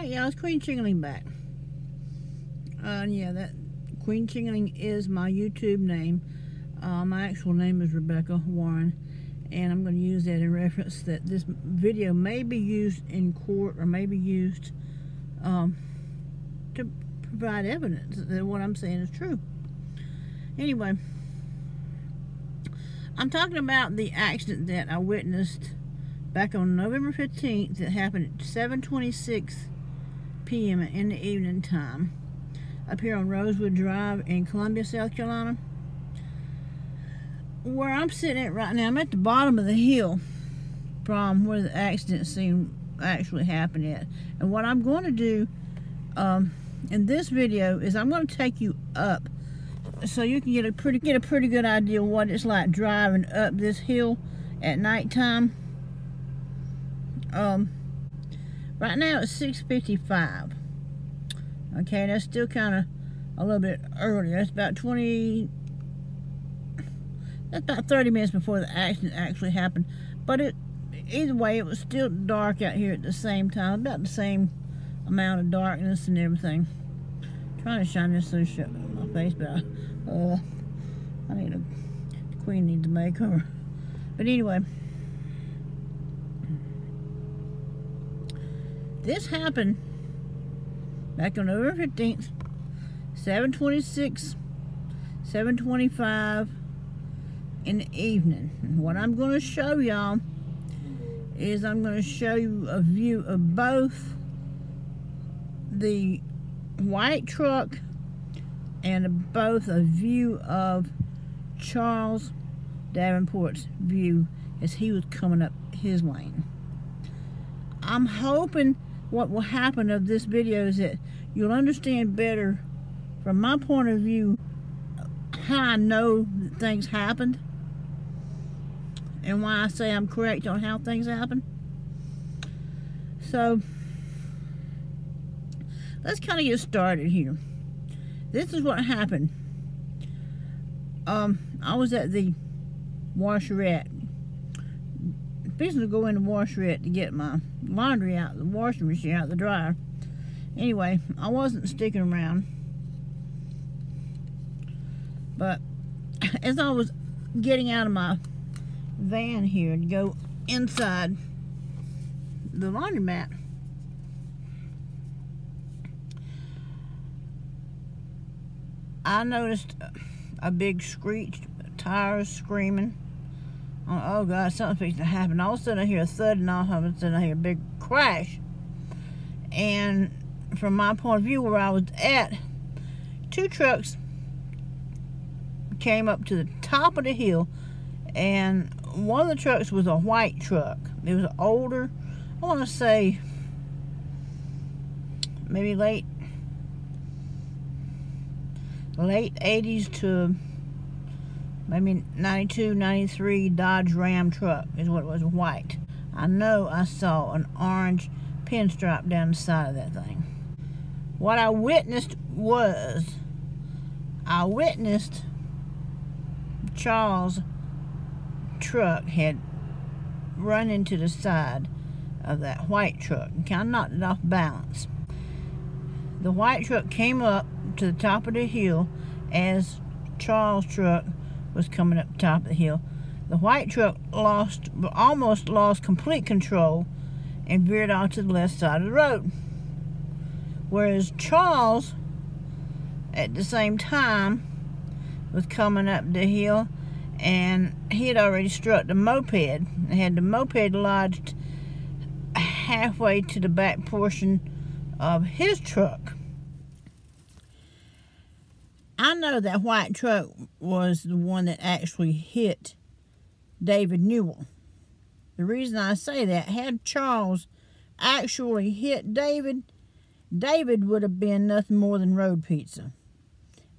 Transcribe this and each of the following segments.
Alright, y'all, it's Queen Chingling back. Yeah, that Queen Chingling is my YouTube name. My actual name is Rebecca Warren, and I'm going to use that in reference that this video may be used in court or may be used to provide evidence that what I'm saying is true. Anyway, I'm talking about the accident that I witnessed back on November 15th that happened at 7:26 p.m. in the evening time up here on Rosewood Drive in Columbia, South Carolina. Where I'm sitting at right now, I'm at the bottom of the hill from where the accident scene actually happened at. And what I'm going to do in this video is I'm going to take you up so you can get a pretty good idea of what it's like driving up this hill at nighttime. Right now it's 6:55. Okay, that's still kind of a little bit early. That's about 30 minutes before the accident actually happened. But either way, it was still dark out here at the same time, about the same amount of darkness and everything. I'm trying to shine this so shut on my face, but the Queen needs a makeover. But anyway, this happened back on November 15th, 7:25 in the evening. And what I'm going to show y'all is I'm going to show you a view of both the white truck and both a view of Charles Davenport's view as he was coming up his lane. I'm hoping what will happen of this video is that you'll understand better from my point of view how I know that things happened and why I say I'm correct on how things happen. So let's kind of get started here. This is what happened. I was at the washerette, fixing to go in the washerette to get my laundry out, the washing machine out, the dryer. Anyway, I wasn't sticking around, but as I was getting out of my van here to go inside the laundromat, I noticed a big screech, tires screaming. Oh God, something's fixing to happen. All of a sudden I hear a thud, and all of a sudden I hear a big crash. And from my point of view where I was at, two trucks came up to the top of the hill, and one of the trucks was a white truck. It was older, I want to say maybe late 80s to maybe 92, 93 Dodge Ram truck is what it was, white. I know I saw an orange pinstripe down the side of that thing. What I witnessed was, Charles' truck had run into the side of that white truck and kind of knocked it off balance. The white truck came up to the top of the hill as Charles' truck was coming up the top of the hill. The white truck almost lost complete control and veered off to the left side of the road. Whereas Charles, at the same time, was coming up the hill, and he had already struck the moped and had the moped lodged halfway to the back portion of his truck. I know that white truck was the one that actually hit David Newell. The reason I say that, had Charles actually hit David, David would have been nothing more than road pizza.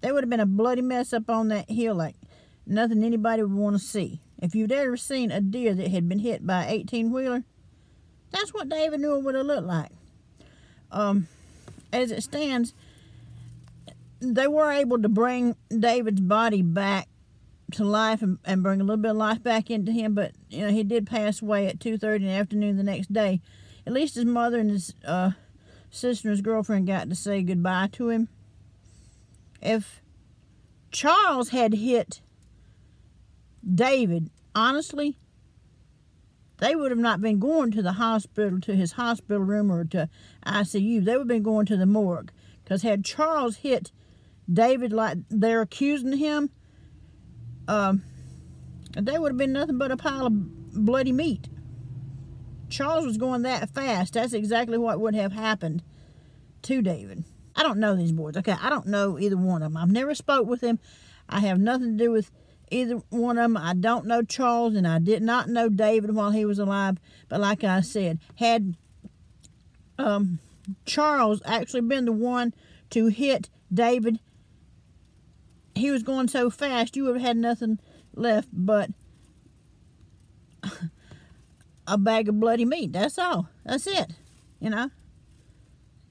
There would have been a bloody mess up on that hill like nothing anybody would want to see. If you'd ever seen a deer that had been hit by an 18-wheeler, that's what David Newell would have looked like. As it stands, they were able to bring David's body back to life and bring a little bit of life back into him, but you know, he did pass away at 2:30 in the afternoon the next day. At least his mother and his sister and his girlfriend got to say goodbye to him. If Charles had hit David, honestly, they would have not been going to the hospital, to his hospital room or to ICU. They would have been going to the morgue. Because had Charles hit David like they're accusing him, they would have been nothing but a pile of bloody meat. Charles was going that fast. That's exactly what would have happened to David. I don't know these boys, okay? I don't know either one of them. I've never spoke with them. I have nothing to do with either one of them. I don't know Charles, and I did not know David while he was alive. But like I said, had Charles actually been the one to hit David, he was going so fast, you would have had nothing left but a bag of bloody meat. That's all. That's it. You know?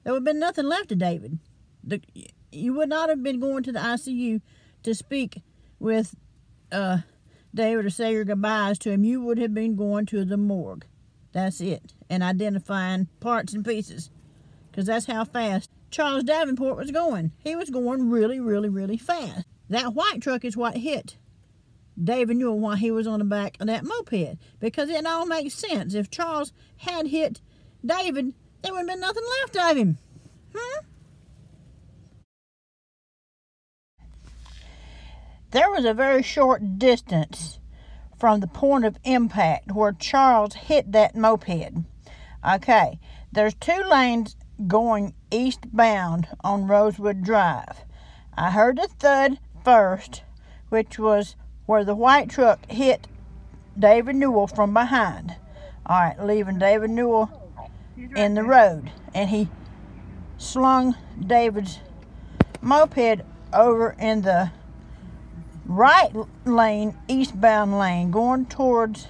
There would have been nothing left of David. You would not have been going to the ICU to speak with David or say your goodbyes to him. You would have been going to the morgue. That's it. And identifying parts and pieces. Because that's how fast Charles Davenport was going. He was going really, really, really fast. That white truck is what hit David Newell while he was on the back of that moped. Because it all makes sense. If Charles had hit David, there would have been nothing left of him. There was a very short distance from the point of impact where Charles hit that moped. Okay, there's 2 lanes going eastbound on Rosewood Drive. I heard the thud first, which was where the white truck hit David Newell from behind. All right, leaving David Newell in the road. And he slung David's moped over in the right lane, eastbound lane, going towards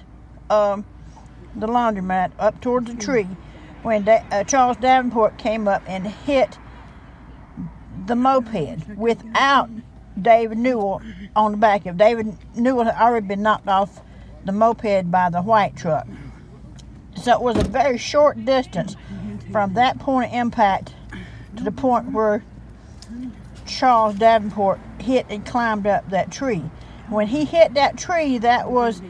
the laundromat, up towards the tree, when Charles Davenport came up and hit the moped without David Newell on the back of. David Newell had already been knocked off the moped by the white truck. So it was a very short distance from that point of impact to the point where Charles Davenport hit and climbed up that tree. When he hit that tree, that was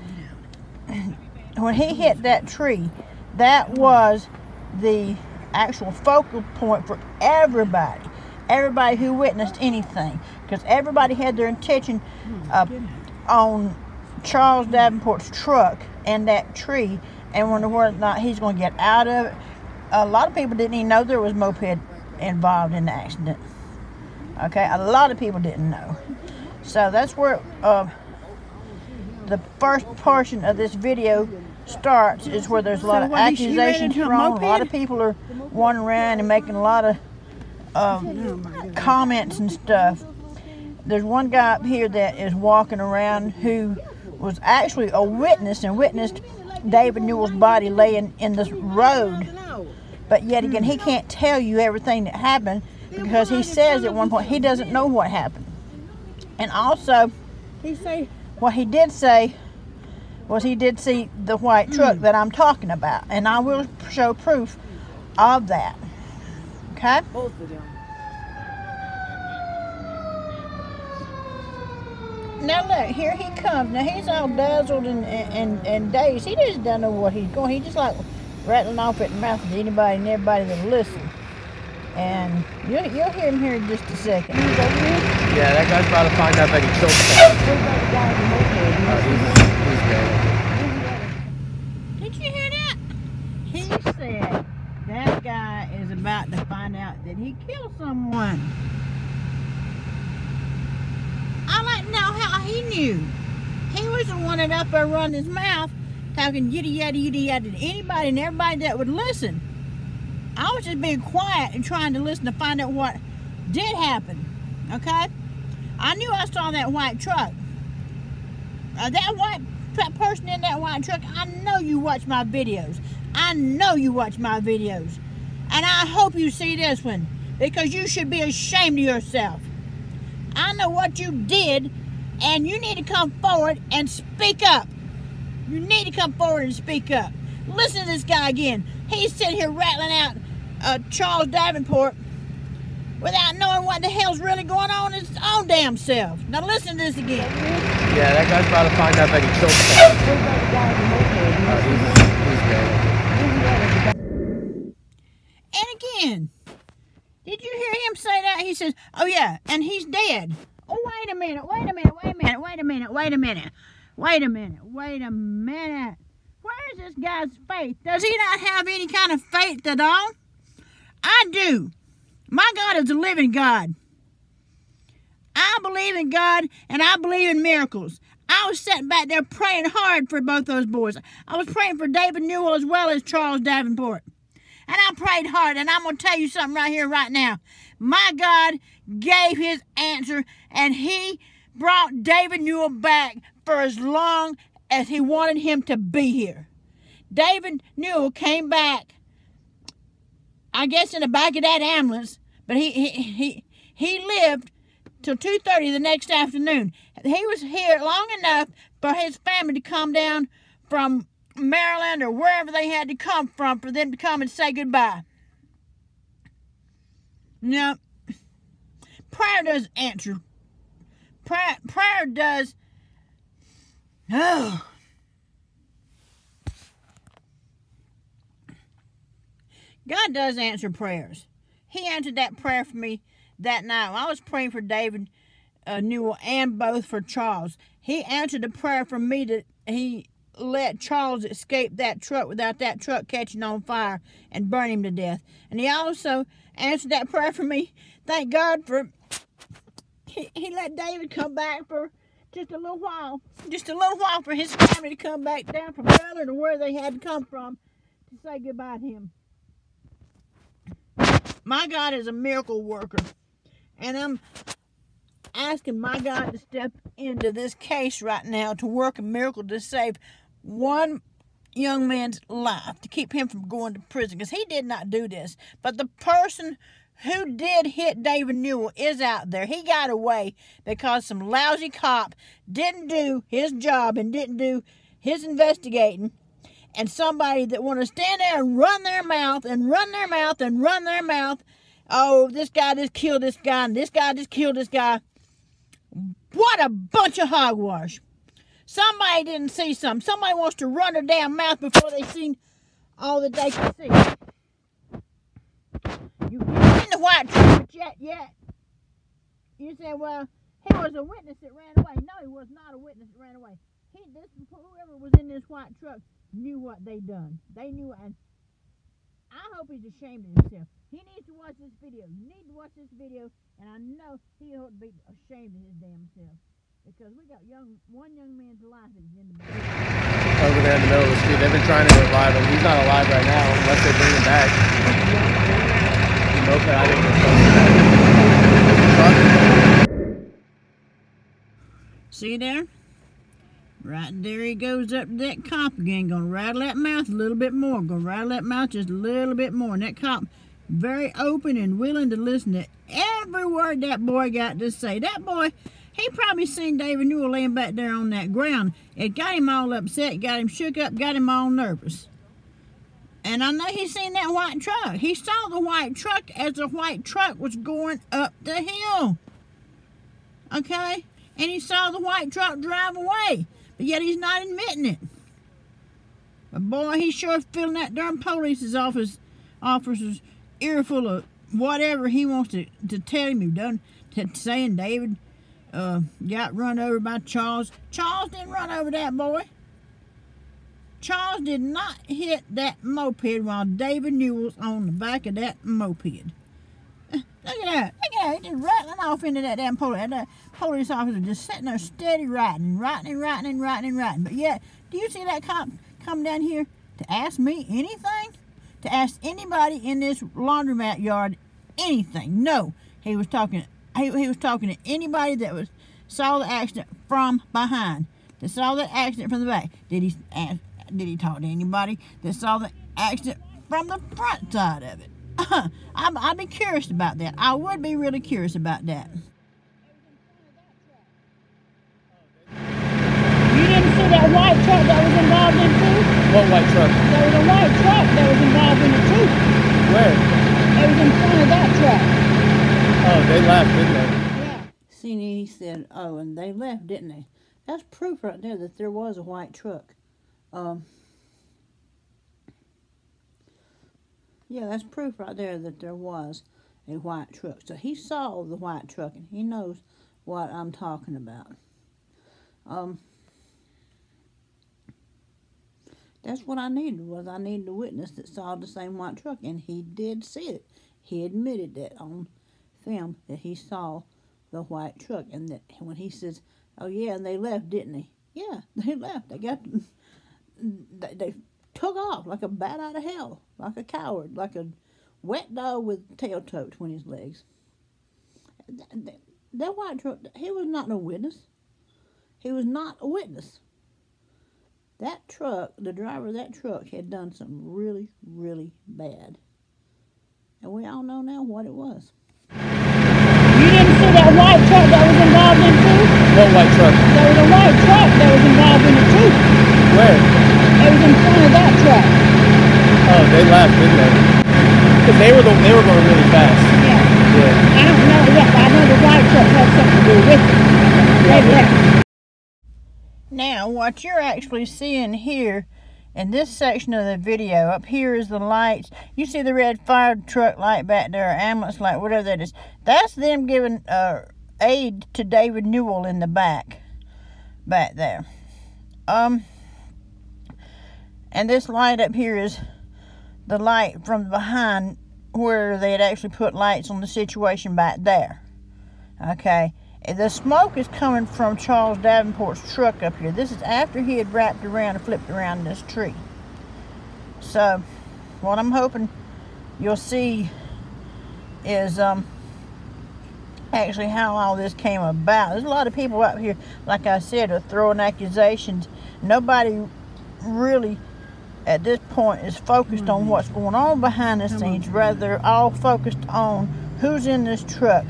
the actual focal point for everybody who witnessed anything, because everybody had their attention on Charles Davenport's truck and that tree, and wonder whether or not he's going to get out of it. A lot of people didn't even know there was moped involved in the accident. Okay, a lot of people didn't know. So that's where the first portion of this video starts, is where there's a lot of accusations thrown. A lot of people are wandering around and making a lot of comments and stuff. There's one guy up here that is walking around who was actually a witness and witnessed David Newell's body laying in this road. But yet again, he can't tell you everything that happened, because he says at one point he doesn't know what happened. And also, what he did say was he did see the white truck that I'm talking about. And I will show proof of that. Okay? Both of them. Now look, here he comes. Now he's all dazzled and dazed. He just doesn't know what he's going. He just like rattling off at the mouth to anybody and everybody that'll listen. And you'll hear him here in just a second. He's over here. Yeah, that guy's about to find out that he killed someone. Did you hear that? He said that guy is about to find out that he killed someone. I'd like to know how he knew. He was the one that up there running his mouth, talking yitty yaddy yitty yaddy to anybody and everybody that would listen. I was just being quiet and trying to listen to find out what did happen. Okay? I knew I saw that white truck. That person in that white truck, I know you watch my videos. I know you watch my videos. And I hope you see this one, because you should be ashamed of yourself. I know what you did, and you need to come forward and speak up. You need to come forward and speak up. Listen to this guy again. He's sitting here rattling out Charles Davenport without knowing what the hell's really going on in his own damn self. Now listen to this again. Yeah, that guy's about to find out that he killed someone. And again, did you hear him say that? He says, oh yeah, and he's dead. Oh, wait a minute. Where is this guy's faith? Does he not have any kind of faith at all? I do. My God is a living God. I believe in God, and I believe in miracles. I was sitting back there praying hard for both those boys. I was praying for David Newell as well as Charles Davenport. And I prayed hard, and I'm going to tell you something right here, right now. My God gave his answer, and he brought David Newell back for as long as he wanted him to be here. David Newell came back, I guess in the back of that ambulance, but he lived till 2:30 the next afternoon. He was here long enough for his family to come down from Maryland or wherever they had to come from for them to come and say goodbye. Now, prayer does answer. Prayer does. Oh. God does answer prayers. He answered that prayer for me that night. I was praying for David Newell and both for Charles. He answered the prayer for me that he let Charles escape that truck without that truck catching on fire and burn him to death. And he also answered that prayer for me. Thank God for he let David come back for just a little while. Just a little while for his family to come back down from Maryland or where they had to come from to say goodbye to him. My God is a miracle worker. And I'm asking my God to step into this case right now to work a miracle to save one young man's life, to keep him from going to prison, because he did not do this. But the person who did hit David Newell is out there. He got away because some lousy cop didn't do his job and didn't do his investigating. And somebody that want to stand there and run their mouth and run their mouth and run their mouth. Oh, this guy just killed this guy and this guy just killed this guy. What a bunch of hogwash. Somebody didn't see something. Somebody wants to run their damn mouth before they seen all that they can see. You haven't seen the white truck yet. You say, well, he was a witness that ran away. No, he was not a witness that ran away. Whoever was in this white truck knew what they done. They knew, and I hope he's ashamed of himself. He needs to watch this video. You need to watch this video, and I know he ought to be ashamed of his damn self. Because we got one young man's life that's in the book. Over there in the middle of the street. They've been trying to revive him. He's not alive right now unless they bring him back. Okay, I didn't know. See there? Right there he goes up to that cop again. Gonna rattle that mouth a little bit more. Gonna rattle that mouth just a little bit more. And that cop very open and willing to listen to every word that boy got to say. That boy, he probably seen David Newell laying back there on that ground. It got him all upset, got him shook up, got him all nervous. And I know he seen that white truck. He saw the white truck as the white truck was going up the hill. Okay? And he saw the white truck drive away. But yet he's not admitting it. But boy, he's sure feeling that darn police's officer's earful of whatever he wants to tell him. He done saying David got run over by Charles. Charles didn't run over that boy. Charles did not hit that moped while David Newell's on the back of that moped. Look at that. He just rattling off into that damn police. That police officer just sitting there steady writing. But yet, do you see that cop come down here to ask me anything? To ask anybody in this laundromat yard anything? No. He was talking to anybody that saw the accident from behind. That saw the accident from the back. Did he talk to anybody that saw the accident from the front side of it? I'd be curious about that. I would be really curious about that. You didn't see that white truck that was involved in too? What white truck? There was a white truck that was involved in it too. Where? that was in front of that truck. Oh, they left, didn't they? Yeah. See, he said, oh, and they left, didn't they? That's proof right there that there was a white truck. Yeah, that's proof right there that there was a white truck. So he saw the white truck, and he knows what I'm talking about. That's what I needed, was I needed a witness that saw the same white truck, and he did see it. He admitted that on film, that he saw the white truck, and that when he says, oh yeah, and they left, didn't they? Yeah, they left. They took off like a bat out of hell, like a coward, like a wet dog with tail tucked between his legs. That white truck, he was not no witness. He was not a witness. That truck, the driver of that truck had done something really, really bad. And we all know now what it was. You didn't see that white truck that was involved in it too? What white truck? There was a white truck that was involved in it too. Where? It was in front of that truck. Oh, they left, didn't they? Because they were going really fast. Yeah. Yeah. I don't know that, but I know the white truck had something to do with it. They left. Now, what you're actually seeing here in this section of the video, up here is the lights. You see the red fire truck light back there, or ambulance light, whatever that is. That's them giving aid to David Newell in the back there. And this light up here is the light from behind where they had actually put lights on the situation back there. Okay. The smoke is coming from Charles Davenport's truck up here. This is after he had wrapped around and flipped around this tree. So, what I'm hoping you'll see is actually how all this came about. There's a lot of people out here, like I said, are throwing accusations. Nobody really, at this point, is focused on what's going on behind the scenes. Rather, they're all focused on who's in this truck.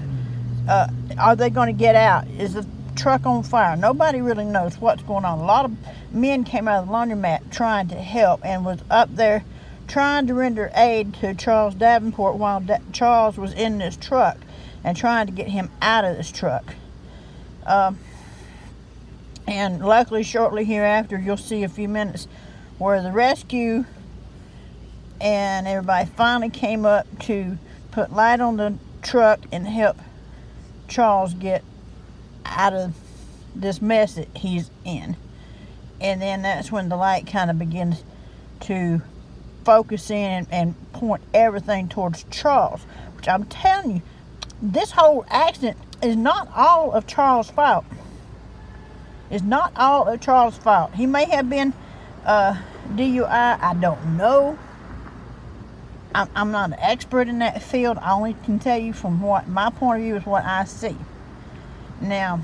Are they going to get out? Is the truck on fire? Nobody really knows what's going on. A lot of men came out of the laundromat trying to help and was up there trying to render aid to Charles Davenport while Charles was in this truck and trying to get him out of this truck. And luckily, shortly hereafter, you'll see a few minutes where the rescue and everybody finally came up to put light on the truck and help Charles get out of this mess that he's in. And then that's when the light kind of begins to focus in and point everything towards Charles, which I'm telling you, this whole accident is not all of Charles' fault. It's not all of Charles' fault. He may have been DUI, I don't know. I'm not an expert in that field. I only can tell you from what my point of view is what I see. Now,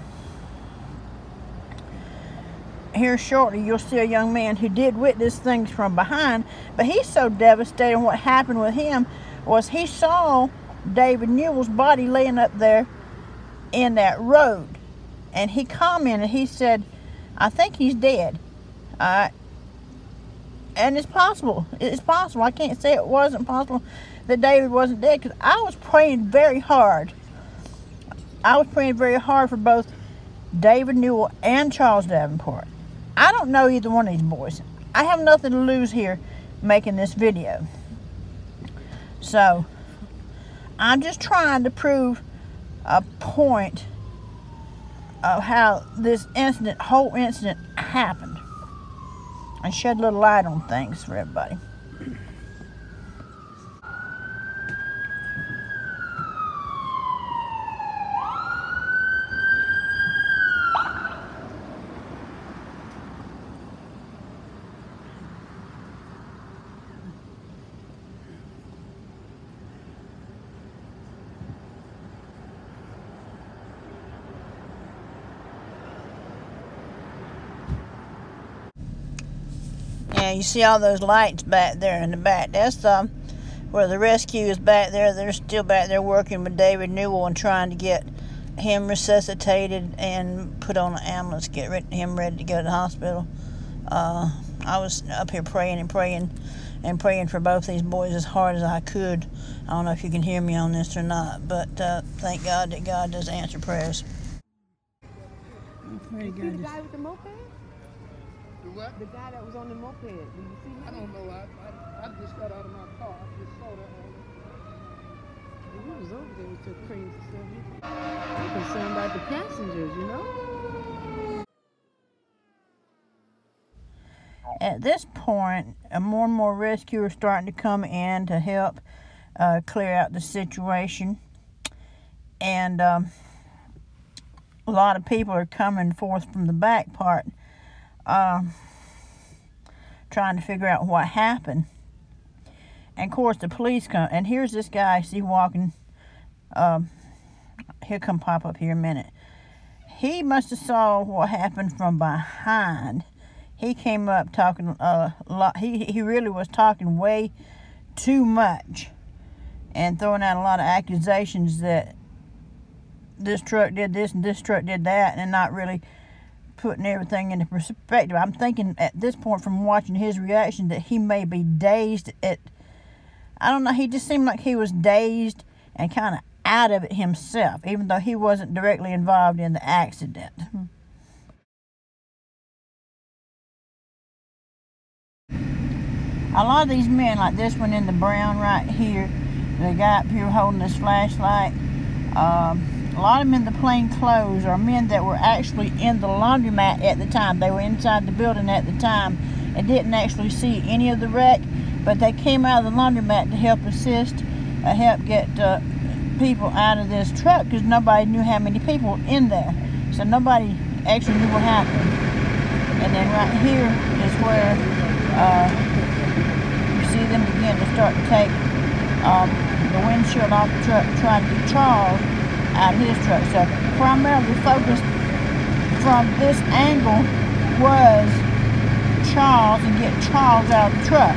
here shortly you'll see a young man who did witness things from behind, but he's so devastated. What happened with him was he saw David Newell's body laying up there in that road, and he commented, he said, I think he's dead. And it's possible. It's possible. I can't say it wasn't possible that David wasn't dead, because I was praying very hard. I was praying very hard for both David Newell and Charles Davenport. I don't know either one of these boys. I have nothing to lose here making this video. So, I'm just trying to prove a point of how this incident, whole incident happened, and shed a little light on things for everybody. Yeah, you see all those lights back there in the back. That's where the rescue is back there. They're still back there working with David Newell and trying to get him resuscitated and put on an ambulance, get him ready to go to the hospital. I was up here praying and praying and praying for both these boys as hard as I could. I don't know if you can hear me on this or not, but thank God that God does answer prayers. You see the guy with the moped? The what? The guy that was on the moped. Did you see him? I don't know. I just got out of my car. I just saw that. He was over there with your crazy stuff. I'm concerned about the passengers, you know? At this point, more and more rescuers are starting to come in to help clear out the situation. And a lot of people are coming forth from the back part, trying to figure out what happened. And of course the police come, and here's this guy, see, walking, he'll come pop up here in a minute. He must have saw what happened from behind. He came up talking a lot. He really was talking way too much and throwing out a lot of accusations that this truck did this and this truck did that, and not really putting everything into perspective. I'm thinking at this point, from watching his reaction, that he may be dazed at, I don't know, he just seemed like he was dazed and kind of out of it himself, even though he wasn't directly involved in the accident. A lot of these men, like this one in the brown right here, the guy up here holding this flashlight, a lot of them in the plain clothes are men that were actually in the laundromat at the time. They were inside the building at the time and didn't actually see any of the wreck, but they came out of the laundromat to help assist, help get people out of this truck, because nobody knew how many people were in there. So nobody actually knew what happened. And then right here is where you see them begin to start to take the windshield off the truck, trying to get Charles out of his truck. So primarily focused from this angle was Charles and get Charles out of the truck.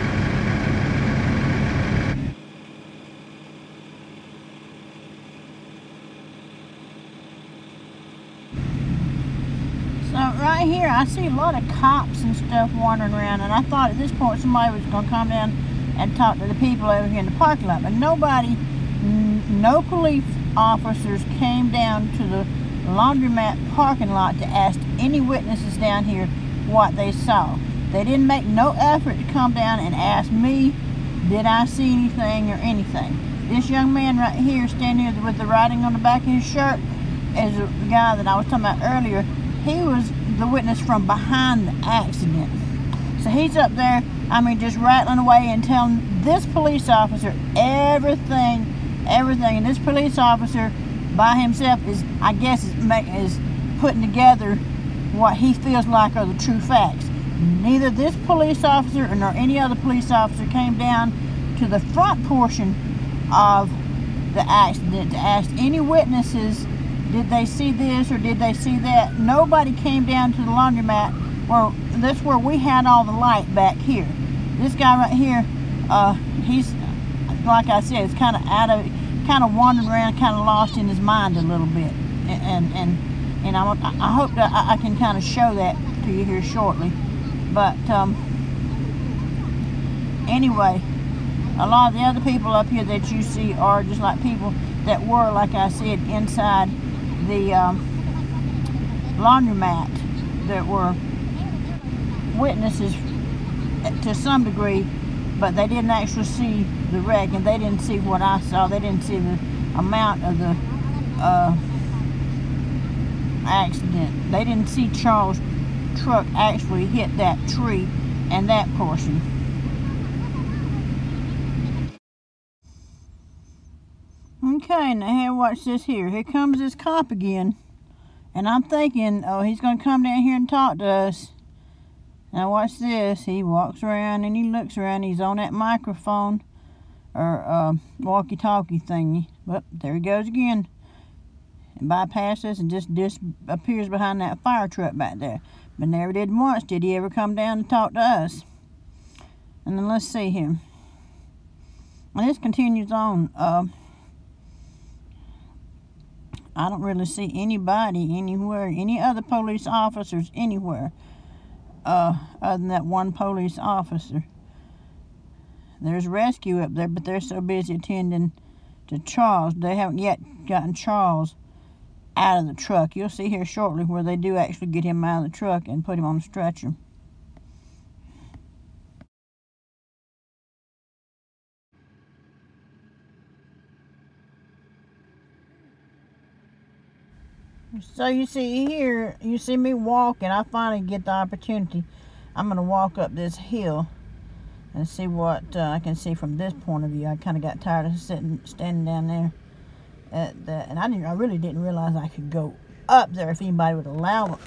So right here I see a lot of cops and stuff wandering around, and I thought at this point somebody was going to come down and talk to the people over here in the parking lot, but nobody, no police officers came down to the laundromat parking lot to ask any witnesses down here what they saw. They didn't make no effort to come down and ask me, did I see anything or anything. This young man right here standing here with the writing on the back of his shirt is the guy that I was talking about earlier. He was the witness from behind the accident. So he's up there, I mean, just rattling away and telling this police officer everything. And this police officer by himself is, I guess, is putting together what he feels like are the true facts. Neither this police officer nor any other police officer came down to the front portion of the accident to ask any witnesses, did they see this or did they see that. Nobody came down to the laundromat. Well, that's where we had all the light back here. This guy right here, he's, like I said, it's kind of out of, kind of wandering around, kind of lost in his mind a little bit. And I hope that I can kind of show that to you here shortly. But anyway, a lot of the other people up here that you see are just like people that were, like I said, inside the laundromat, that were witnesses to some degree, but they didn't actually see the wreck, and they didn't see what I saw. They didn't see the amount of the accident. They didn't see Charles' truck actually hit that tree and that portion. Okay, now here, watch this here. Here comes this cop again, and I'm thinking, oh, he's going to come down here and talk to us. Now watch this. He walks around and he looks around. He's on that microphone or walkie-talkie thingy. But there he goes again. And bypasses and just disappears behind that fire truck back there. But never did once did he ever come down and talk to us. And then let's see him. And this continues on. I don't really see anybody anywhere, any other police officers anywhere, other than that one police officer. There's rescue up there, but they're so busy attending to Charles. They haven't yet gotten Charles out of the truck. You'll see here shortly where they do actually get him out of the truck and put him on a stretcher. So you see here, you see me walking. I finally get the opportunity. I'm going to walk up this hill and see what I can see from this point of view. I kind of got tired of standing down there at that, and I really didn't realize I could go up there if anybody would allow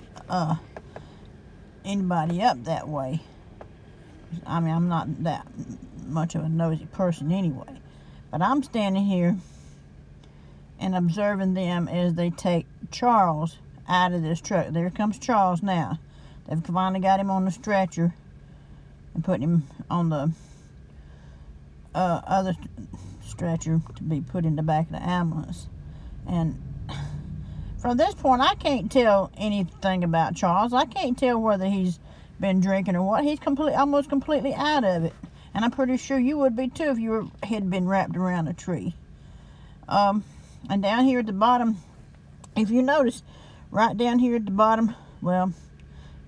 anybody up that way. I mean, I'm not that much of a nosy person anyway, but I'm standing here and observing them as they take Charles out of this truck. There comes Charles now. They've finally got him on the stretcher and put him on the other stretcher to be put in the back of the ambulance. And from this point, I can't tell anything about Charles. I can't tell whether he's been drinking or what. He's almost completely out of it. And I'm pretty sure you would be too if your head had been wrapped around a tree. And down here at the bottom, if you notice, right down here at the bottom, well,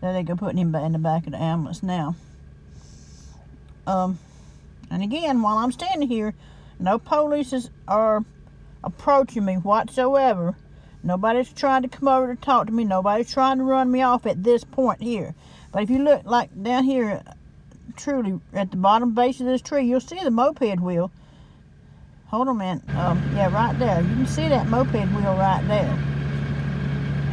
there they go putting him in the back of the ambulance now. And again, while I'm standing here, no police are approaching me whatsoever. Nobody's trying to come over to talk to me. Nobody's trying to run me off at this point here. But if you look like down here, truly at the bottom base of this tree, you'll see the moped wheel. Hold on a minute. Yeah, right there. You can see that moped wheel right there.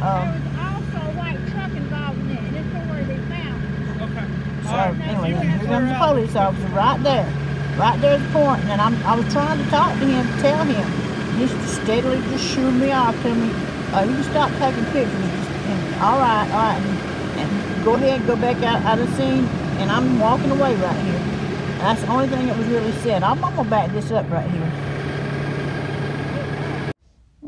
There was also a white truck involved in it, and it's where they found it. Okay. So anyway, here comes the police officer right there. Right there's the point. And I was trying to talk to him, tell him. He's steadily just shooing me off, telling me, you can stop taking pictures. All right. And go ahead and go back out of the scene. And I'm walking away right here. That's the only thing that was really said. I'm going to back this up right here.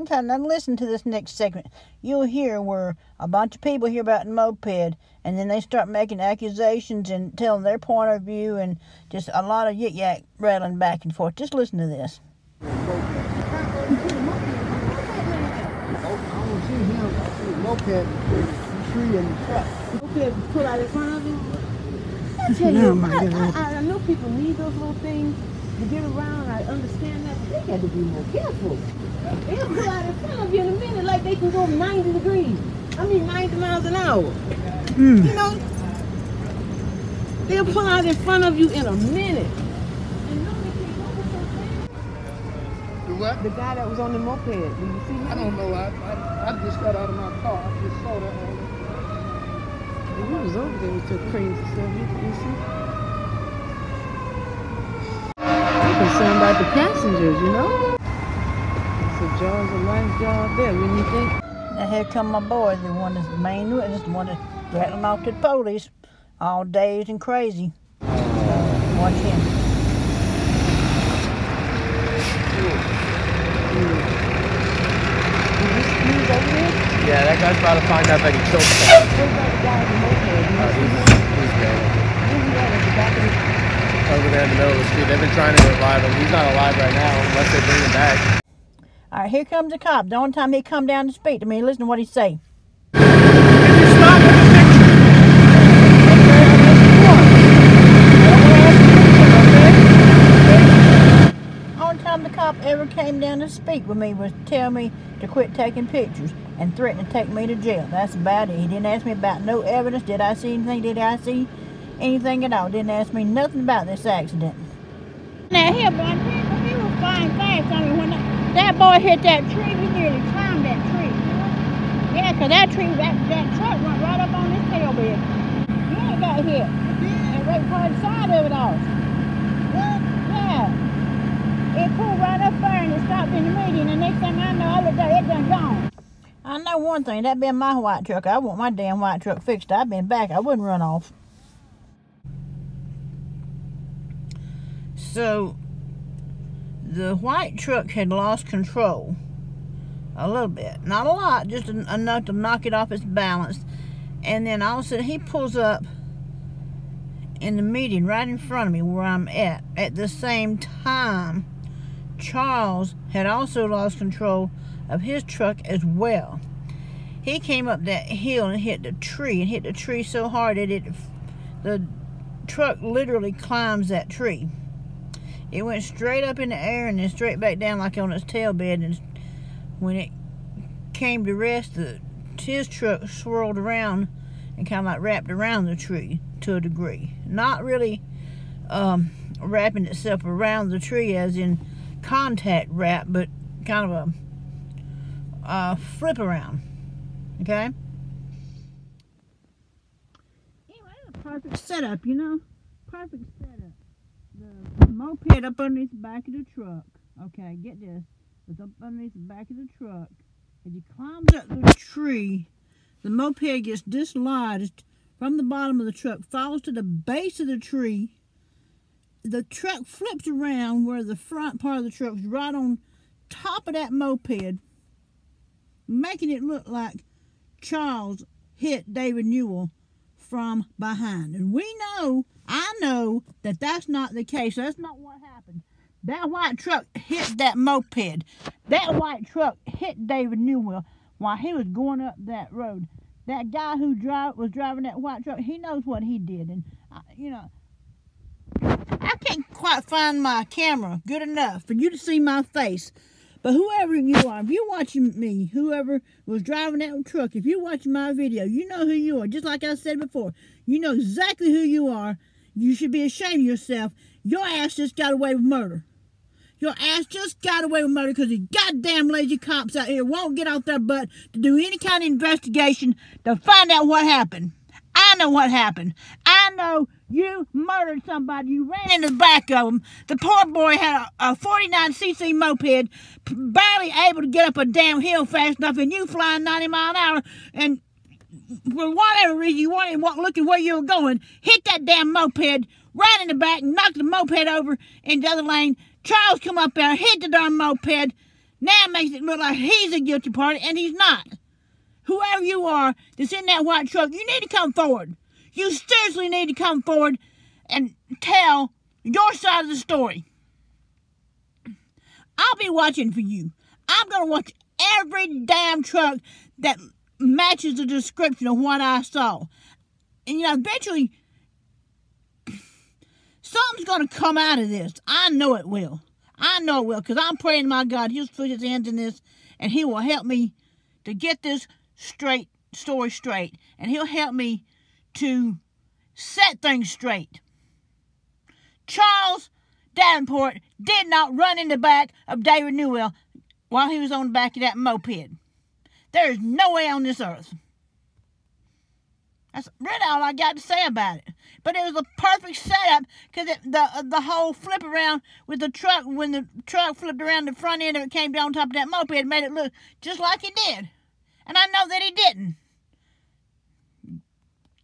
Okay, now listen to this next segment. You'll hear where a bunch of people hear about the moped, and then they start making accusations and telling their point of view, and just a lot of yik-yak rattling back and forth. Just listen to this. I don't see him. Moped, the tree and the truck. Moped put out in front of him. I tell you, I know people need those little things to get around. I understand that, but they got to be more careful. They'll pull out in front of you in a minute like they can go 90 degrees. I mean 90 miles an hour. You know? They'll pull out in front of you in a minute. And no, they can't go so fast. The what? The guy that was on the moped, did you see him? I don't know. I just got out of my car. I just saw that. He was over there with your crazy stuff. You see? I'm concerned about the passengers, you know? It's a jaws of life job there, wouldn't you think? Now here come my boy, the one that's the main witness, the one that's rattling off to the police, all dazed and crazy. Watch him. He was over there? Yeah, that guy's about to find out that he killed someone. What about the guy in the moped? He's dead. Where's he at the back of the... Over there in the middle of the street. They've been trying to revive him. He's not alive right now unless they bring him back. All right, here comes the cop. The only time he come down to speak to me, listen to what he say. Can you stop with the picture? Only time the cop ever came down to speak with me was tell me to quit taking pictures and threaten to take me to jail. That's about it. He didn't ask me about no evidence. Did I see anything? Did I see anything at all? Didn't ask me nothing about this accident. Now here, boy, he was flying fast. I mean, when that boy hit that tree, he nearly climbed that tree. Yeah, because that tree, that truck went right up on his tail bed. He ain't got hit. And right by the side of it all. Yeah. It pulled right up there and it stopped in the median. And the next thing I know, I looked at it, done gone. I know one thing, that been my white truck. I want my damn white truck fixed. I've been back. I wouldn't run off. So, the white truck had lost control a little bit. Not a lot, just enough to knock it off its balance. And then all of a sudden, he pulls up in the median right in front of me where I'm at. At the same time, Charles had also lost control of his truck as well. He came up that hill and hit the tree so hard that the truck literally climbs that tree. It went straight up in the air and then straight back down like on its tailbed, and when it came to rest, his truck swirled around and kind of like wrapped around the tree to a degree. Not really wrapping itself around the tree as in contact wrap, but kind of a flip around. Okay? Anyway, it's a perfect setup, you know? Perfect setup. The moped up underneath the back of the truck. Okay, get this. It's up underneath the back of the truck. As he climbs up the tree, the moped gets dislodged from the bottom of the truck, falls to the base of the tree. The truck flips around where the front part of the truck is right on top of that moped, making it look like Charles hit David Newell from behind. And I know that that's not the case. That's not what happened. That white truck hit that moped. That white truck hit David Newell while he was going up that road. That guy who was driving that white truck, he knows what he did. And, I can't quite find my camera good enough for you to see my face. But whoever you are, if you're watching me, whoever was driving that truck, if you're watching my video, you know who you are. Just like I said before, you know exactly who you are. You should be ashamed of yourself. Your ass just got away with murder. Your ass just got away with murder because these goddamn lazy cops out here won't get off their butt to do any kind of investigation to find out what happened. I know what happened. I know you murdered somebody. You ran into the back of them. The poor boy had a 49cc moped, barely able to get up a damn hill fast enough, and you flying 90 miles an hour, and for whatever reason you weren't even looking where you were going, hit that damn moped right in the back, knocked the moped over in the other lane. Charles come up there, hit the darn moped. Now makes it look like he's a guilty party, and he's not. Whoever you are that's in that white truck, you need to come forward. You seriously need to come forward and tell your side of the story. I'll be watching for you. I'm going to watch every damn truck that matches the description of what I saw. And, eventually, something's going to come out of this. I know it will. I know it will, because I'm praying to my God He'll put His hands in this, and He will help me to get this story straight, and He'll help me to set things straight. Charles Davenport did not run in the back of David Newell while he was on the back of that moped. There is no way on this earth. That's really all I got to say about it. But it was a perfect setup because the whole flip around with the truck, when the truck flipped around, the front end of it came down on top of that moped, made it look just like it did. And I know that he didn't.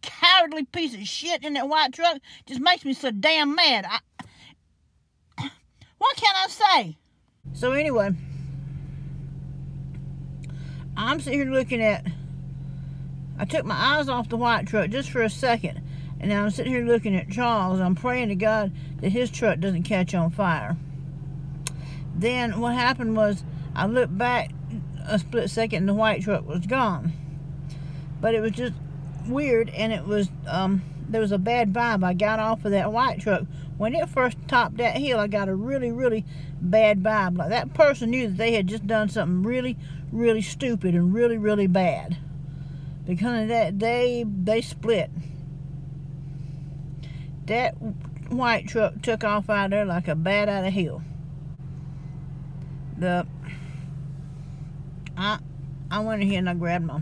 Cowardly piece of shit in that white truck just makes me so damn mad. What can I say? So anyway, I'm sitting here looking at, I took my eyes off the white truck just for a second, and now I'm sitting here looking at Charles. I'm praying to God that his truck doesn't catch on fire. Then what happened was, I looked back a split second and the white truck was gone. But it was just weird, and it was there was a bad vibe. I got off of that white truck when it first topped that hill. I got a really bad vibe, like that person knew that they had just done something really stupid and really bad. Because of that, they split. That white truck took off out there like a bat out of hell. I went in here and I grabbed my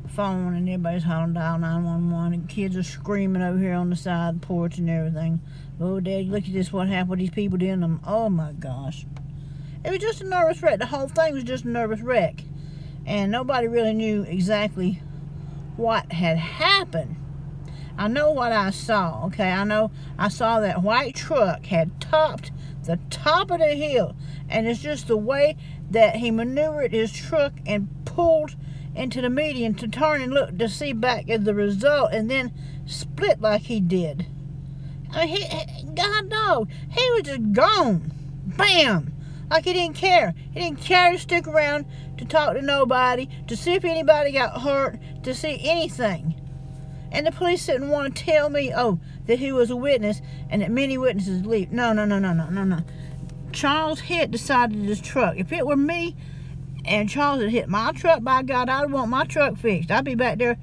phone, and everybody's hollering dial 911, and kids are screaming over here on the side porch and everything. Oh, Daddy, look at this, what happened with these people doing them. Oh my gosh. It was just a nervous wreck. The whole thing was just a nervous wreck. And nobody really knew exactly what had happened. I know what I saw, okay? I know I saw that white truck had topped the top of the hill, and it's just the way that he maneuvered his truck and pulled into the median to turn and look to see back at the result, and then split like he did. I mean, God dog, he was just gone. Bam! Like he didn't care. He didn't care to stick around to talk to nobody, to see if anybody got hurt, to see anything. And the police didn't want to tell me, oh, that he was a witness and that many witnesses leave. No. Charles hit the side of this truck. If it were me and Charles had hit my truck, by God, I'd want my truck fixed. I'd be back there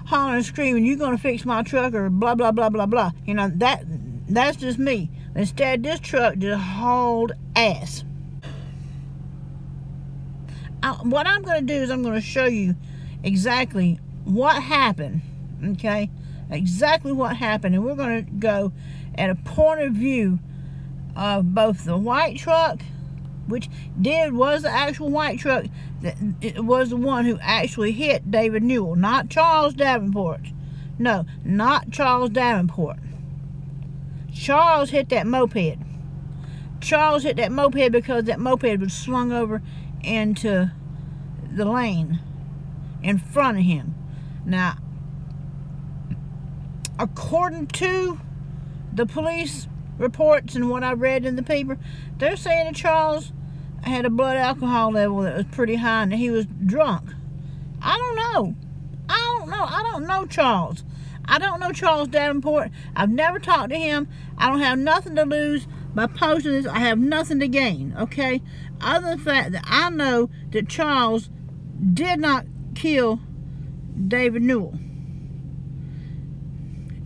hollering and screaming, "You're going to fix my truck," or blah, blah, blah, blah, blah. You know, that's just me. Instead, this truck just hauled ass. What I'm going to do is I'm going to show you exactly what happened, okay? Exactly what happened. And we're going to go at a point of view of both the white truck, which was the actual white truck, that it was the one who actually hit David Newell, not Charles Davenport. No, not Charles Davenport. Charles hit that moped. Charles hit that moped because that moped was slung over into the lane in front of him. Now, according to the police reports and what I read in the paper, they're saying that Charles had a blood alcohol level that was pretty high and that he was drunk. I don't know. I don't know Charles. I don't know Charles Davenport. I've never talked to him. I don't have nothing to lose by posting this. I have nothing to gain, okay? Other than the fact that I know that Charles did not kill David Newell.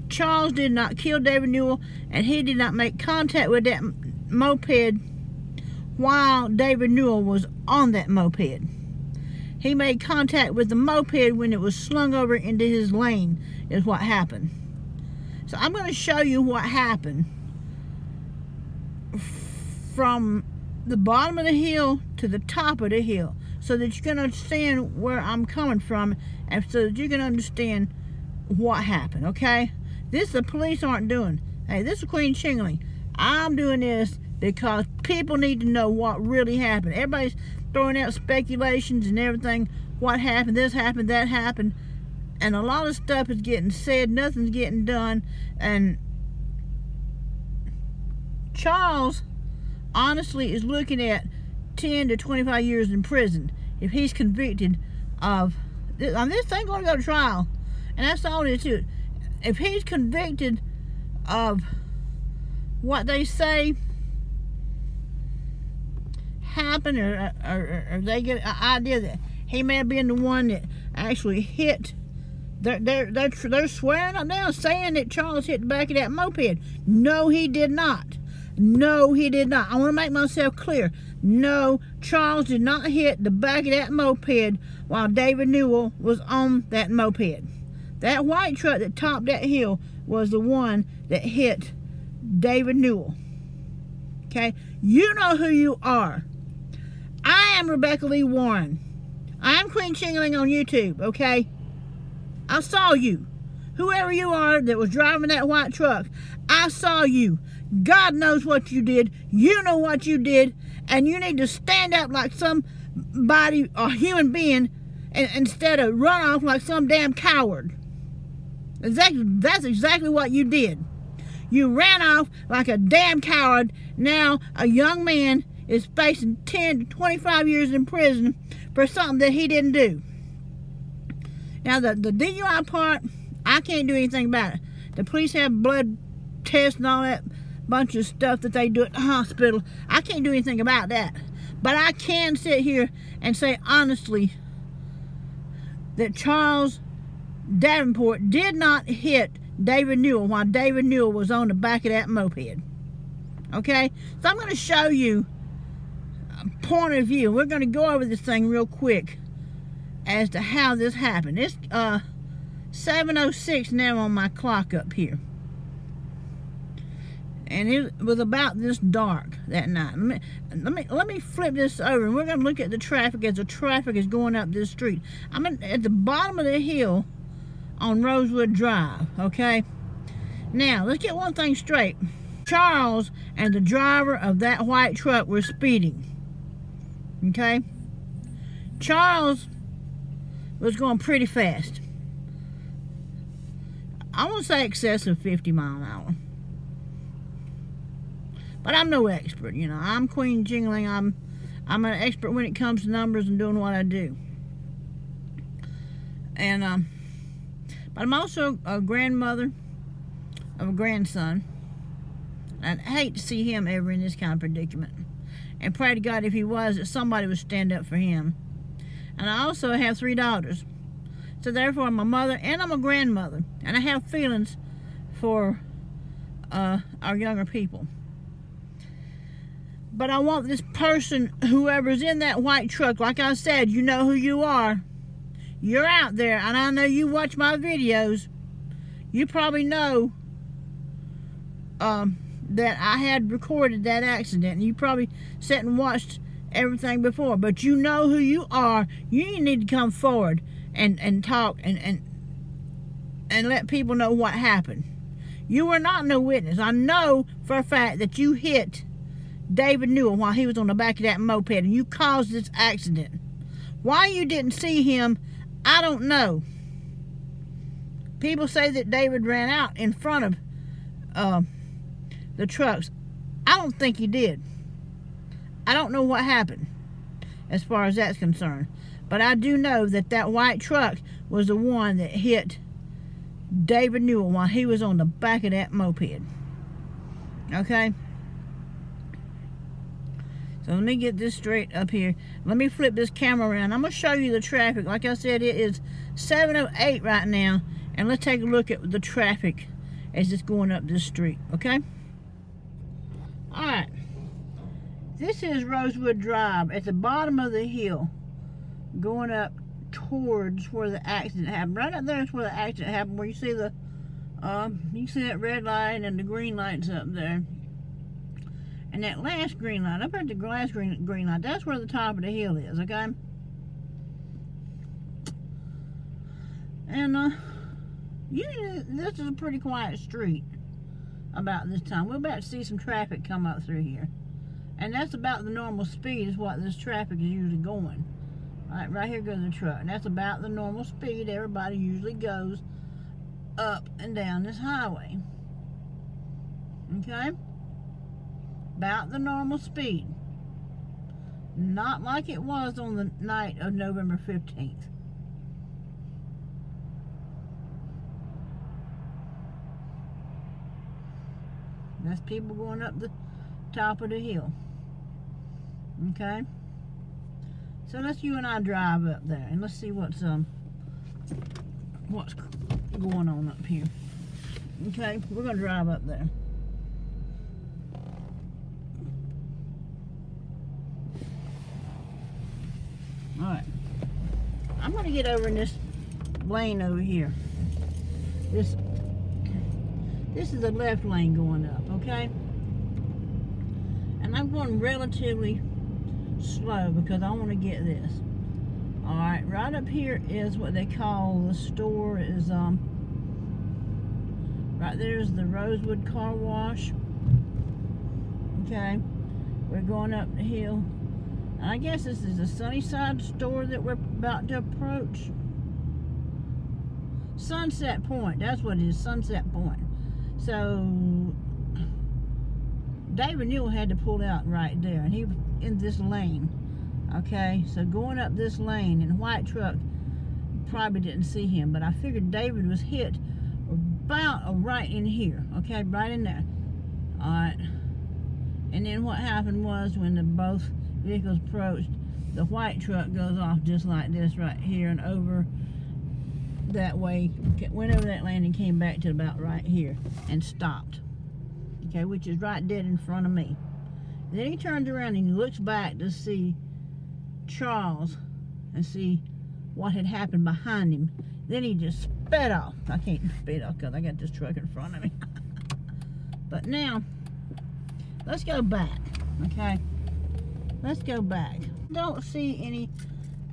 Charles did not kill David Newell, and he did not make contact with that moped while David Newell was on that moped. He made contact with the moped when it was slung over into his lane, is what happened. So I'm going to show you what happened from the bottom of the hill to the top of the hill, so that you can understand where I'm coming from, and so that you can understand what happened, okay? This the police aren't doing. Hey, this is Queen Chingling. I'm doing this because people need to know what really happened. Everybody's throwing out speculations and everything. What happened, this happened, that happened. And a lot of stuff is getting said, nothing's getting done. And Charles, honestly, is looking at 10 to 25 years in prison if he's convicted of this. This thing going to go to trial. And that's all it is to it. If he's convicted of what they say happened, or they get an idea that he may have been the one that actually hit, they're swearing up now, saying that Charles hit the back of that moped. No, he did not. No, he did not. I want to make myself clear. No, Charles did not hit the back of that moped while David Newell was on that moped. That white truck that topped that hill was the one that hit David Newell. Okay? You know who you are. I am Rebecca Lee Warren. I am Queen Chingling on YouTube, okay? I saw you. Whoever you are that was driving that white truck, I saw you. God knows what you did. You know what you did. And you need to stand up like somebody, a human being, instead of run off like some damn coward. That's exactly what you did. You ran off like a damn coward. Now a young man is facing 10 to 25 years in prison for something that he didn't do. Now the DUI part, I can't do anything about it. The police have blood tests and all that bunch of stuff that they do at the hospital. I can't do anything about that. But I can sit here and say honestly that Charles Davenport did not hit David Newell while David Newell was on the back of that moped. Okay? So I'm going to show you a point of view. We're going to go over this thing real quick as to how this happened. It's 7:06 now on my clock up here. And it was about this dark that night. Let me flip this over, and we're going to look at the traffic as the traffic is going up this street. I'm at the bottom of the hill on Rosewood Drive, okay? Now, let's get one thing straight. Charles and the driver of that white truck were speeding, okay? Charles was going pretty fast. I want to say excess of 50 miles an hour. But I'm no expert, you know. I'm Queen Jingling. I'm an expert when it comes to numbers and doing what I do. And but I'm also a grandmother of a grandson. I'd hate to see him ever in this kind of predicament. And pray to God, if he was, that somebody would stand up for him. And I also have 3 daughters. So therefore, I'm a mother and I'm a grandmother. And I have feelings for our younger people. But I want this person, whoever's in that white truck, like I said, you know who you are. You're out there, and I know you watch my videos. You probably know that I had recorded that accident, and you probably sat and watched everything before. But you know who you are. You need to come forward and talk and let people know what happened. You were not no witness. I know for a fact that you hit David Newell while he was on the back of that moped, and you caused this accident. Why you didn't see him, I don't know. People say that David ran out in front of the trucks. I don't think he did. I don't know what happened as far as that's concerned. But I do know that that white truck was the one that hit David Newell while he was on the back of that moped. Okay? So let me get this straight up here. Let me flip this camera around. I'm going to show you the traffic. Like I said, it is 7:08 right now. And let's take a look at the traffic as it's going up this street. Okay? Alright. This is Rosewood Drive at the bottom of the hill. Going up towards where the accident happened. Right up there is where the accident happened. Where you see the you see that red light and the green lights up there. And that last green light, up at the last green light, that's where the top of the hill is, okay? And usually this is a pretty quiet street about this time. We're about to see some traffic come up through here. And that's about the normal speed is what this traffic is usually going. Right here goes the truck. And that's about the normal speed everybody usually goes up and down this highway. Okay? About the normal speed. Not like it was on the night of November 15th. That's people going up the top of the hill. Okay? So let's you and I drive up there and let's see what's going on up here. Okay? We're gonna drive up there. Alright. I'm going to get over in this lane over here. This is the left lane going up, okay? And I'm going relatively slow because I want to get this. Alright, right up here is what they call the store is, right there is the Rosewood car wash. Okay? We're going up the hill. I guess this is the Sunnyside store that we're about to approach. Sunset Point, that's what it is, Sunset Point. So, David Newell had to pull out right there, and he was in this lane. Okay, so going up this lane in a white truck, probably didn't see him, but I figured David was hit about right in here. Okay, right in there. Alright. And then what happened was when both vehicles approached, the white truck goes off just like this right here and over that way, went over that lane and came back to about right here and stopped. Okay, which is right dead in front of me. Then he turns around and he looks back to see Charles and see what had happened behind him. Then he just sped off. I can't speed off because I got this truck in front of me. But now, let's go back, okay? Let's go back. Don't see any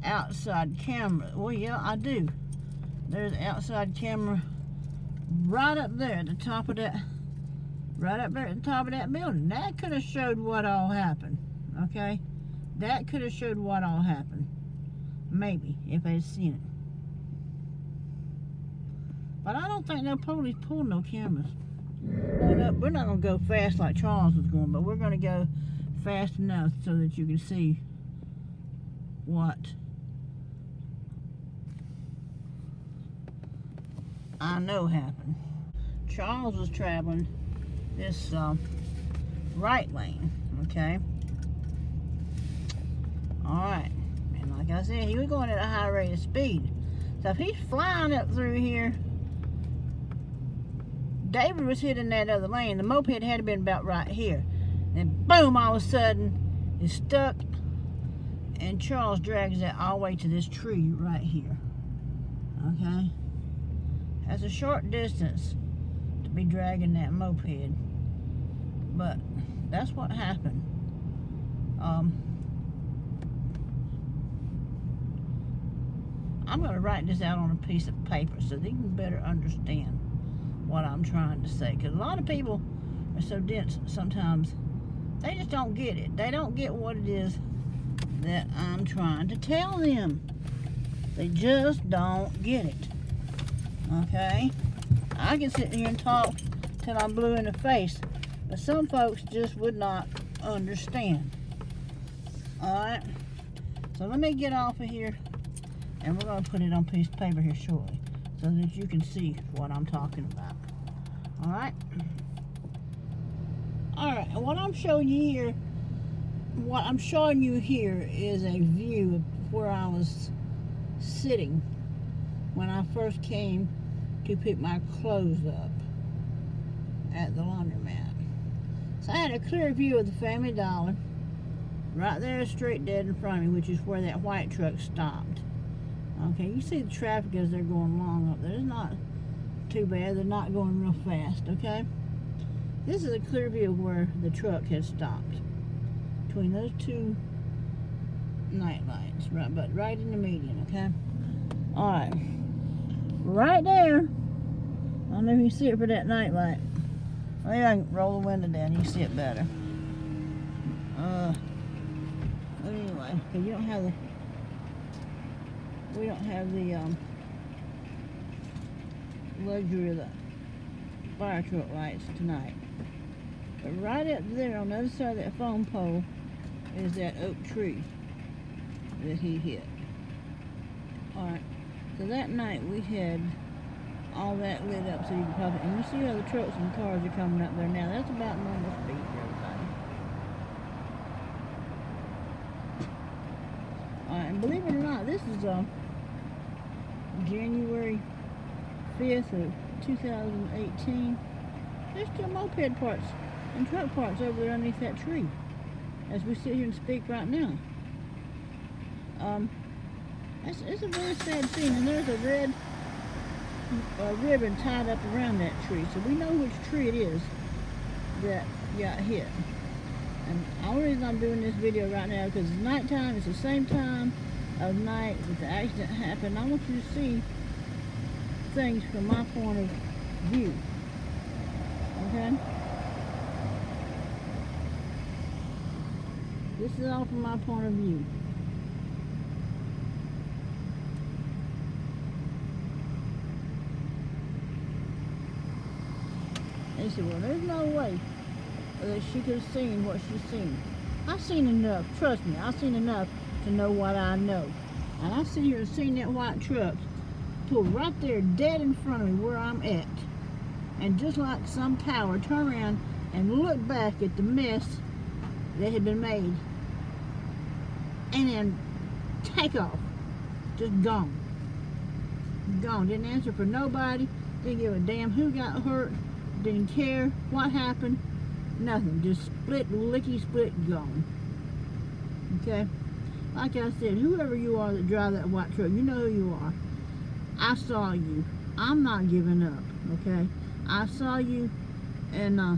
outside camera. Well, yeah, I do. There's an outside camera right up there at the top of that, right up there at the top of that building. That could have showed what all happened, okay? That could have showed what all happened. Maybe, if I had seen it. But I don't think no police pulled no cameras. We're not going to go fast like Charles was going, but we're going to go fast enough so that you can see what I know happened. Charles was traveling this right lane, okay? Alright, and like I said, he was going at a high rate of speed. So if he's flying up through here, David was hitting that other lane. The moped had to have been about right here. And boom, all of a sudden, it's stuck. And Charles drags that all the way to this tree right here. Okay? That's a short distance to be dragging that moped. But that's what happened. I'm going to write this out on a piece of paper so they can better understand what I'm trying to say. Because a lot of people are so dense sometimes, they just don't get it. They don't get what it is that I'm trying to tell them. They just don't get it. Okay? I can sit here and talk till I'm blue in the face, but some folks just would not understand. Alright? So let me get off of here, and we're going to put it on a piece of paper here shortly so that you can see what I'm talking about. Alright? Alright, and what I'm showing you here is a view of where I was sitting when I first came to pick my clothes up at the laundromat. So I had a clear view of the Family Dollar right there straight dead in front of me, which is where that white truck stopped. Okay, you see the traffic as they're going along up there. It's not too bad. They're not going real fast, okay? This is a clear view of where the truck has stopped. Between those two night lights, right, but right in the median, okay? Alright. Right there. I don't know if you see it for that night light. Maybe I can roll the window down, you see it better. But anyway, because we don't have the luxury of the fire truck lights tonight. But right up there on the other side of that phone pole is that oak tree that he hit. Alright, so that night we had all that lit up so you could probably, and you see how the trucks and cars are coming up there now. That's about normal speed for everybody. Alright, and believe it or not, this is January 5th of 2018. There's still moped parts and truck parts over there underneath that tree as we sit here and speak right now. It's a very sad scene, and there's a red ribbon tied up around that tree, so we know which tree it is that got hit. And the only reason I'm doing this video right now is because it's nighttime. It's the same time of night that the accident happened. I want you to see things from my point of view. Okay? This is all from my point of view. They said, well, there's no way that she could have seen what she's seen. I've seen enough, trust me, I've seen enough to know what I know. And I sit here and seen that white truck pulled right there dead in front of me where I'm at. And just like some coward, turn around and look back at the mess that had been made. And then take off. Just gone. Gone. Didn't answer for nobody. Didn't give a damn who got hurt. Didn't care what happened. Nothing. Just split, licky split, gone. Okay? Like I said, whoever you are that drive that white truck, you know who you are. I saw you. I'm not giving up. Okay? I saw you, and I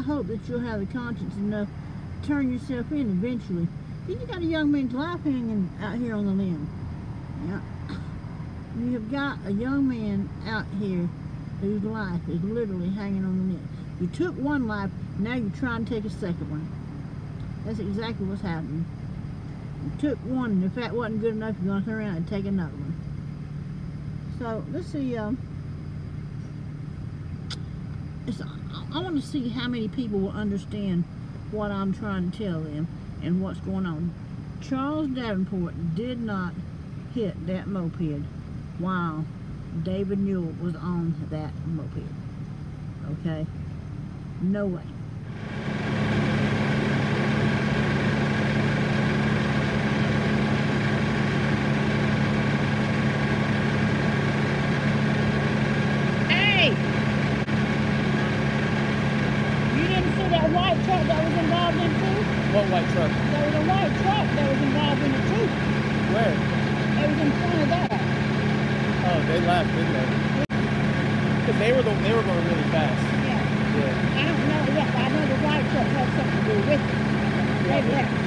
hope that you'll have the conscience enough to turn yourself in eventually. You got a young man's life hanging out here on the limb. Yeah. You have got a young man out here whose life is literally hanging on the limb. You took one life, now you're trying to take a second one. That's exactly what's happening. You took one, and if that wasn't good enough, you're going to turn around and take another one. So, let's see, I want to see how many people will understand what I'm trying to tell them and what's going on. Charles Davenport did not hit that moped while David Newell was on that moped. Okay? No way. Hey! You didn't see that white truck that was involved in too? What white truck? There was a white truck that was involved in it too. Where? It was in front of that. Oh, they left, didn't they? Because they were going really fast. Yeah. Yeah. I don't know. Yeah, I know the white truck had something to do with it. Yeah, They left.